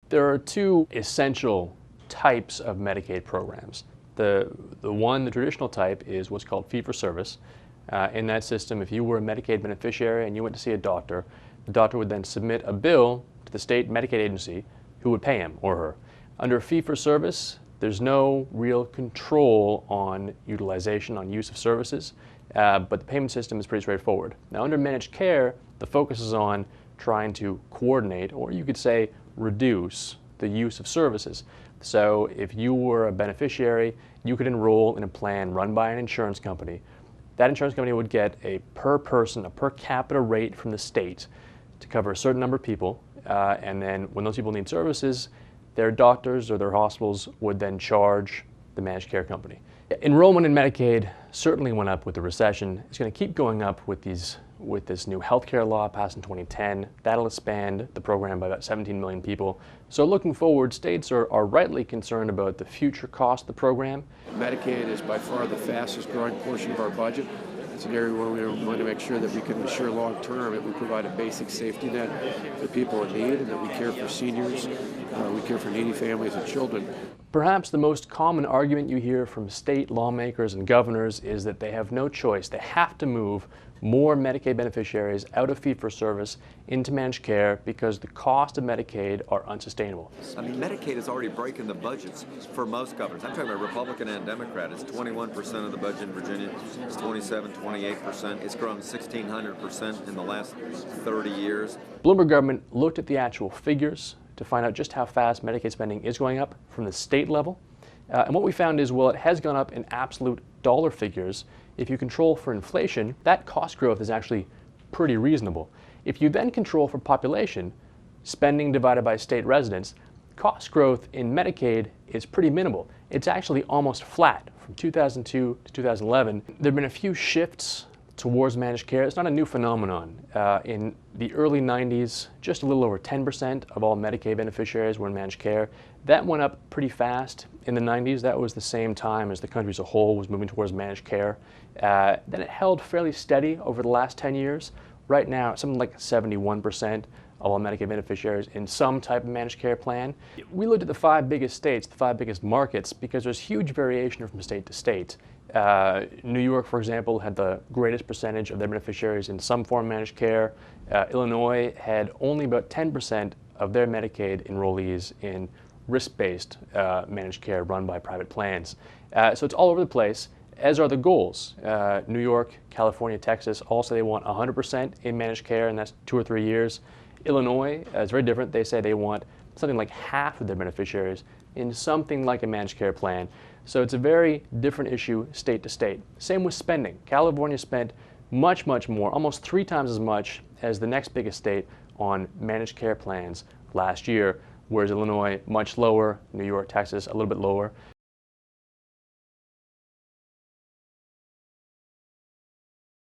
There are two essential types of Medicaid programs. The traditional type is what's called fee-for-service. In that system, if you were a Medicaid beneficiary and you went to see a doctor, the doctor would then submit a bill to the state Medicaid agency who would pay him or her. Under fee-for-service, there's no real control on utilization, on use of services, but the payment system is pretty straightforward. Now, under managed care, the focus is on trying to coordinate, or you could say reduce, the use of services. So if you were a beneficiary, you could enroll in a plan run by an insurance company. That insurance company would get a per person, a per capita rate from the state to cover a certain number of people, and then when those people need services, their doctors or their hospitals would then charge the managed care company. Enrollment in Medicaid certainly went up with the recession. It's going to keep going up with this new healthcare law passed in 2010. That'll expand the program by about 17 million people. So looking forward, states are rightly concerned about the future cost of the program. Medicaid is by far the fastest growing portion of our budget. It's an area where we want to make sure that we can ensure long term that we provide a basic safety net for people in need, and that we care for seniors, we care for needy families and children. Perhaps the most common argument you hear from state lawmakers and governors is that they have no choice. They have to move more Medicaid beneficiaries out of fee-for-service into managed care because the cost of Medicaid are unsustainable. I mean, Medicaid is already breaking the budgets for most governors. I'm talking about Republican and Democrat. It's 21% of the budget in Virginia. It's 27, 28%. It's grown 1,600% in the last 30 years. Bloomberg Government looked at the actual figures to find out just how fast Medicaid spending is going up from the state level. And what we found is, well, it has gone up in absolute dollar figures. If you control for inflation, that cost growth is actually pretty reasonable. If you then control for population, spending divided by state residents, cost growth in Medicaid is pretty minimal. It's actually almost flat from 2002 to 2011. There have been a few shifts towards managed care. It's not a new phenomenon. In the early 90s, just a little over 10% of all Medicaid beneficiaries were in managed care. That went up pretty fast in the 90s. That was the same time as the country as a whole was moving towards managed care. Then it held fairly steady over the last 10 years. Right now, something like 71% of all Medicaid beneficiaries in some type of managed care plan. We looked at the 5 biggest states, the 5 biggest markets, because there's huge variation from state to state. New York, for example, had the greatest percentage of their beneficiaries in some form of managed care. Illinois had only about 10% of their Medicaid enrollees in risk-based managed care run by private plans. So it's all over the place, as are the goals. New York, California, Texas all say they want 100% in managed care, and that's 2 or 3 years. Illinois is very different. They say they want something like half of their beneficiaries in something like a managed care plan. So it's a very different issue state to state. Same with spending. California spent much, much more, almost 3 times as much as the next biggest state on managed care plans last year, whereas Illinois much lower, New York, Texas a little bit lower.